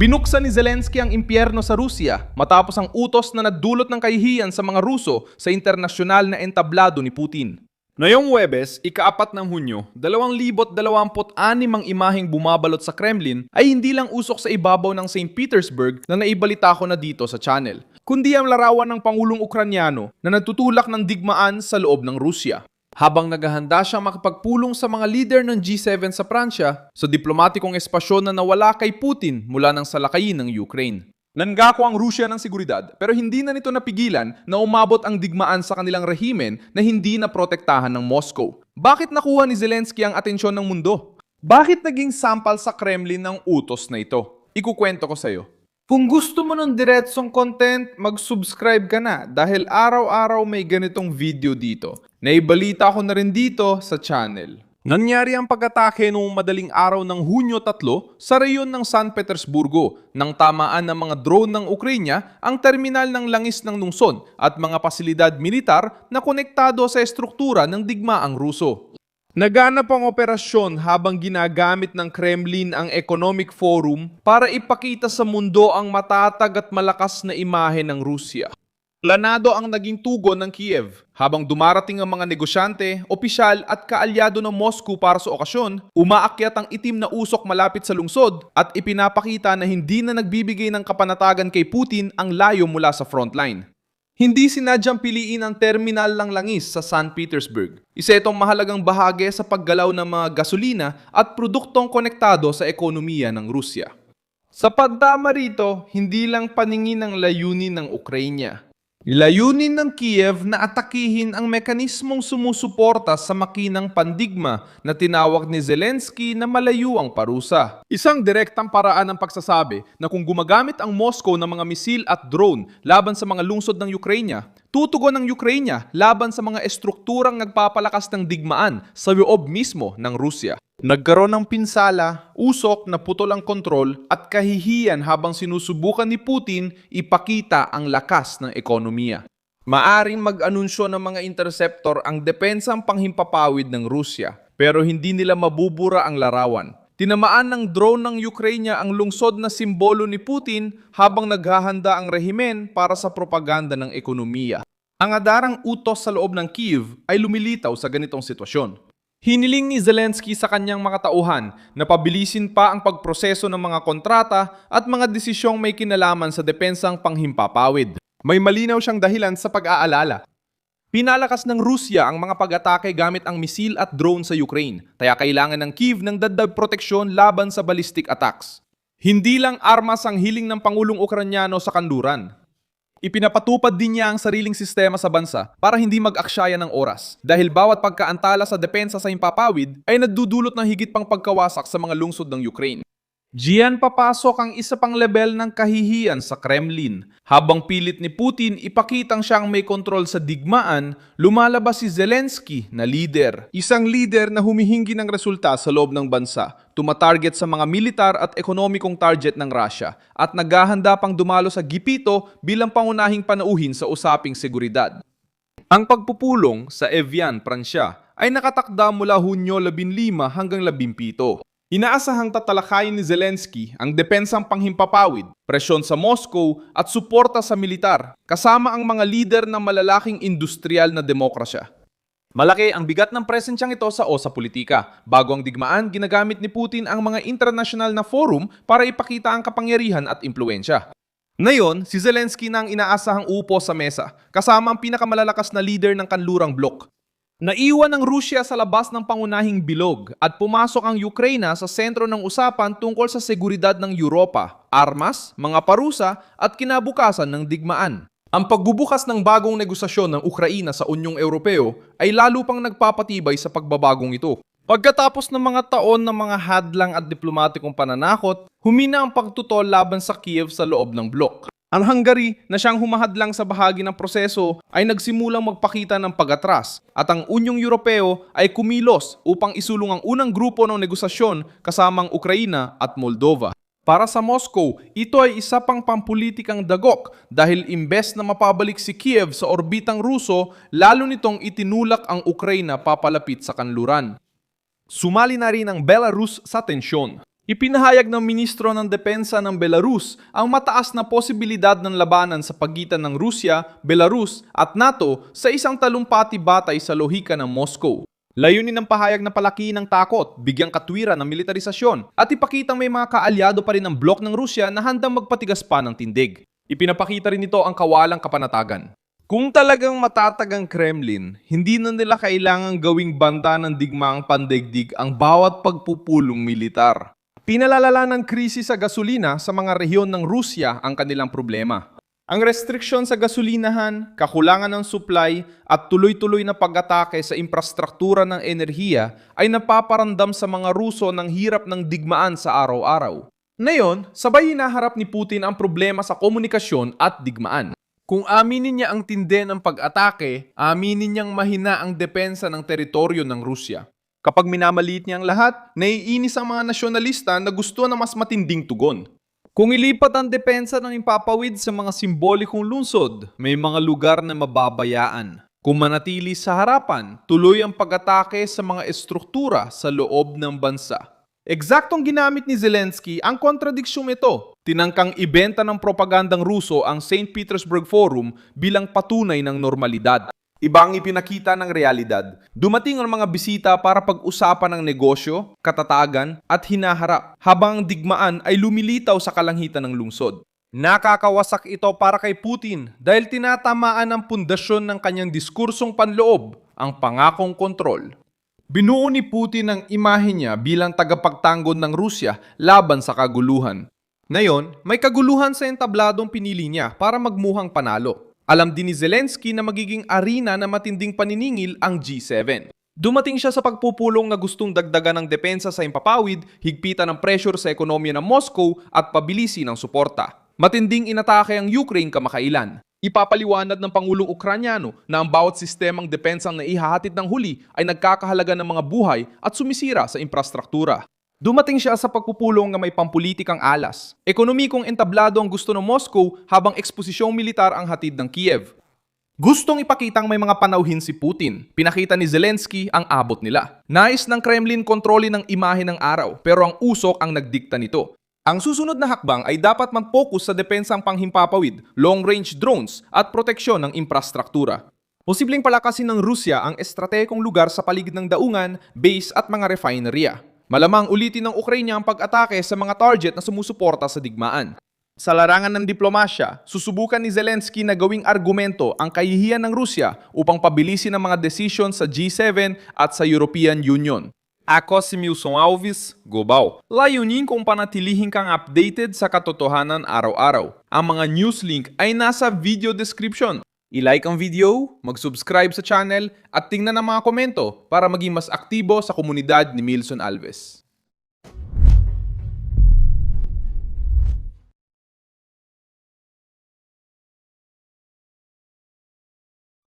Binuksan ni Zelensky ang impyerno sa Rusya matapos ang utos na nagdulot ng kahihiyan sa mga Ruso sa internasyonal na entablado ni Putin. Ngayong Huwebes, ika-4 ng Hunyo, 2026 ang imaheng bumabalot sa Kremlin ay hindi lang usok sa ibabaw ng St. Petersburg na naibalita ko na dito sa channel, kundi ang larawan ng Pangulong Ukranyano na nagtutulak ng digmaan sa loob ng Rusya. Habang naghahanda siyang makipagpulong sa mga leader ng G7 sa Pransya sa diplomatikong espasyon na nawala kay Putin mula ng salakayin ng Ukraine. Nangako ang Rusya ng seguridad pero hindi na nito napigilan na umabot ang digmaan sa kanilang rehimen na hindi na protektahan ng Moscow. Bakit nakuha ni Zelensky ang atensyon ng mundo? Bakit naging sampal sa Kremlin ng utos na ito? Ikukwento ko sa iyo. Kung gusto mo ng diretsong content, mag-subscribe ka na dahil araw-araw may ganitong video dito. Naibalita ko na rin dito sa channel. Nangyari ang pag-atake noong madaling araw ng Hunyo 3 sa reyon ng San Petersburgo nang tamaan ng mga drone ng Ukraine ang terminal ng langis ng lungsod at mga pasilidad militar na konektado sa estruktura ng digmaang Ruso. Naganap ang operasyon habang ginagamit ng Kremlin ang Economic Forum para ipakita sa mundo ang matatag at malakas na imahe ng Rusya. Planado ang naging tugon ng Kiev habang dumarating ang mga negosyante, opisyal at kaalyado ng Moscow para sa okasyon, umaakyat ang itim na usok malapit sa lungsod at ipinapakita na hindi na nagbibigay ng kapanatagan kay Putin ang layo mula sa frontline. Hindi sinadyang piliin ang terminal ng langis sa St. Petersburg. Isa itong mahalagang bahagi sa paggalaw ng mga gasolina at produktong konektado sa ekonomiya ng Rusya. Sa pagdama rito, hindi lang paningin ang layunin ng Ukraine. Layunin ng Kiev na atakihin ang mekanismong sumusuporta sa makinang pandigma na tinawag ni Zelensky na malayuang parusa. Isang direktang paraan ng pagsasabi na kung gumagamit ang Moscow ng mga misil at drone laban sa mga lungsod ng Ukraine, tutugon ng Ukraine laban sa mga estrukturang nagpapalakas ng digmaan sa loob mismo ng Rusya. Nagkaroon ng pinsala, usok na putol ang kontrol at kahihiyan habang sinusubukan ni Putin ipakita ang lakas ng ekonomiya. Maaring mag-anunsyo ng mga interceptor ang depensang panghimpapawid ng Rusya pero hindi nila mabubura ang larawan. Tinamaan ng drone ng Ukraine ang lungsod na simbolo ni Putin habang naghahanda ang rehimen para sa propaganda ng ekonomiya. Ang adarang utos sa loob ng Kiev ay lumilitaw sa ganitong sitwasyon. Hiniling ni Zelensky sa kanyang mga tauhan na pabilisin pa ang pagproseso ng mga kontrata at mga desisyong may kinalaman sa depensang panghimpapawid. May malinaw siyang dahilan sa pag-aalala. Pinalakas ng Rusya ang mga pag-atake gamit ang misil at drone sa Ukraine, kaya kailangan ng Kiev ng dagdag proteksyon laban sa ballistic attacks. Hindi lang armas ang hiling ng Pangulong Ukranyano sa kanluran. Ipinapatupad din niya ang sariling sistema sa bansa para hindi mag-aksyaya ng oras dahil bawat pagkaantala sa depensa sa himpapawid ay nagdudulot ng higit pang pagkawasak sa mga lungsod ng Ukraine. Diyan papasok ang isa pang level ng kahihiyan sa Kremlin. Habang pilit ni Putin ipakitang siyang may kontrol sa digmaan, lumalabas si Zelensky na leader. Isang leader na humihingi ng resulta sa loob ng bansa, tumatarget sa mga militar at ekonomikong target ng Russia, at naghahanda pang dumalo sa gipito bilang pangunahing panauhin sa usaping seguridad. Ang pagpupulong sa Evian, Pransya ay nakatakda mula Hunyo 15 hanggang 17. Inaasahang tatalakayin ni Zelensky ang depensang panghimpapawid, presyon sa Moscow at suporta sa militar, kasama ang mga lider ng malalaking industrial na demokrasya. Malaki ang bigat ng presensyang ito sa politika. Bago ang digmaan, ginagamit ni Putin ang mga internasyonal na forum para ipakita ang kapangyarihan at impluensya. Ngayon, si Zelensky na ang inaasahang upo sa mesa, kasama ang pinakamalalakas na leader ng kanlurang blok. Naiwan ang Rusya sa labas ng pangunahing bilog at pumasok ang Ukraine sa sentro ng usapan tungkol sa seguridad ng Europa, armas, mga parusa at kinabukasan ng digmaan. Ang pagbubukas ng bagong negosasyon ng Ukraina sa Unyong Europeo ay lalo pang nagpapatibay sa pagbabagong ito. Pagkatapos ng mga taon ng mga hadlang at diplomatikong pananakot, humina ang pagtutol laban sa Kiev sa loob ng blok. Ang Hungary na siyang humahadlang sa bahagi ng proseso ay nagsimulang magpakita ng pag-atras at ang Unyong Europeo ay kumilos upang isulong ang unang grupo ng negosasyon kasamang Ukraina at Moldova. Para sa Moscow, ito ay isa pang pampulitikang dagok dahil imbes na mapabalik si Kiev sa orbitang Ruso, lalo nitong itinulak ang Ukraina papalapit sa kanluran. Sumali na rin ang Belarus sa tensyon. Ipinahayag ng Ministro ng Depensa ng Belarus ang mataas na posibilidad ng labanan sa pagitan ng Rusya, Belarus at NATO sa isang talumpati batay sa lohika ng Moscow. Layunin ng pahayag na palaki ng takot, bigyang katwiran ng militarisasyon at ipakitang may mga kaalyado pa rin ng blok ng Rusya na handang magpatigas pa ng tindig. Ipinapakita rin nito ang kawalang kapanatagan. Kung talagang matatag ang Kremlin, hindi na nila kailangang gawing banta ng digmaang pandaigdig ang bawat pagpupulong militar. Pinalalala ng krisis sa gasolina sa mga rehiyon ng Rusya ang kanilang problema. Ang restriksyon sa gasolinahan, kakulangan ng supply at tuloy-tuloy na pag-atake sa infrastruktura ng enerhiya ay napaparamdam sa mga Ruso ng hirap ng digmaan sa araw-araw. Ngayon, sabay hinaharap ni Putin ang problema sa komunikasyon at digmaan. Kung aminin niya ang tindi ng pag-atake, aminin niyang mahina ang depensa ng teritoryo ng Rusya. Kapag minamaliit niya ang lahat, naiinis ang mga nasyonalista na gusto na mas matinding tugon. Kung ilipat ang depensa ng impapawid sa mga simbolikong lungsod, may mga lugar na mababayaan. Kung manatili sa harapan, tuloy ang pag-atake sa mga estruktura sa loob ng bansa. Eksaktong ginamit ni Zelensky ang kontradiksyong ito. Tinangkang ibenta ng propagandang Ruso ang St. Petersburg Forum bilang patunay ng normalidad. Ibang ipinakita ng realidad. Dumating ang mga bisita para pag-usapan ng negosyo, katatagan at hinaharap habang ang digmaan ay lumilitaw sa kalangitan ng lungsod. Nakakawasak ito para kay Putin dahil tinatamaan ang pundasyon ng kanyang diskursong panloob, ang pangakong kontrol. Binuo ni Putin ang imahe niya bilang tagapagtanggol ng Rusya laban sa kaguluhan. Ngayon, may kaguluhan sa entabladong pinili niya para magmuhang panalo. Alam din ni Zelensky na magiging arena na matinding paniningil ang G7. Dumating siya sa pagpupulong na gustong dagdagan ng depensa sa impapawid, higpitan ng pressure sa ekonomiya ng Moscow at pabilisin ang suporta. Matinding inatake ang Ukraine kamakailan. Ipapaliwanag ng Pangulong Ukranyano na ang bawat sistemang depensang naihahatid ng huli ay nagkakahalaga ng mga buhay at sumisira sa infrastruktura. Dumating siya sa pagpupulong na may pampulitikang alas. Ekonomikong entablado ang gusto ng Moscow habang eksposisyong militar ang hatid ng Kiev. Gustong ipakitang may mga panauhin si Putin. Pinakita ni Zelensky ang abot nila. Nais ng Kremlin kontrolin ang imahe ng araw pero ang usok ang nagdikta nito. Ang susunod na hakbang ay dapat mag-focus sa depensang panghimpapawid, long-range drones at proteksyon ng infrastruktura. Posibleng palakasin ng Rusya ang estratehikong lugar sa paligid ng daungan, base at mga refinerya. Malamang ulitin ng Ukraine ang pag-atake sa mga target na sumusuporta sa digmaan. Sa larangan ng diplomasya, susubukan ni Zelensky na gawing argumento ang kahihiyan ng Rusya upang pabilisin ang mga desisyon sa G7 at sa European Union. Ako si Milson Alves, Gobal. Layunin kung panatilihin kang updated sa katotohanan araw-araw. Ang mga news link ay nasa video description. I-like ang video, mag-subscribe sa channel at tingnan ang mga komento para maging mas aktibo sa komunidad ni Milson Alves.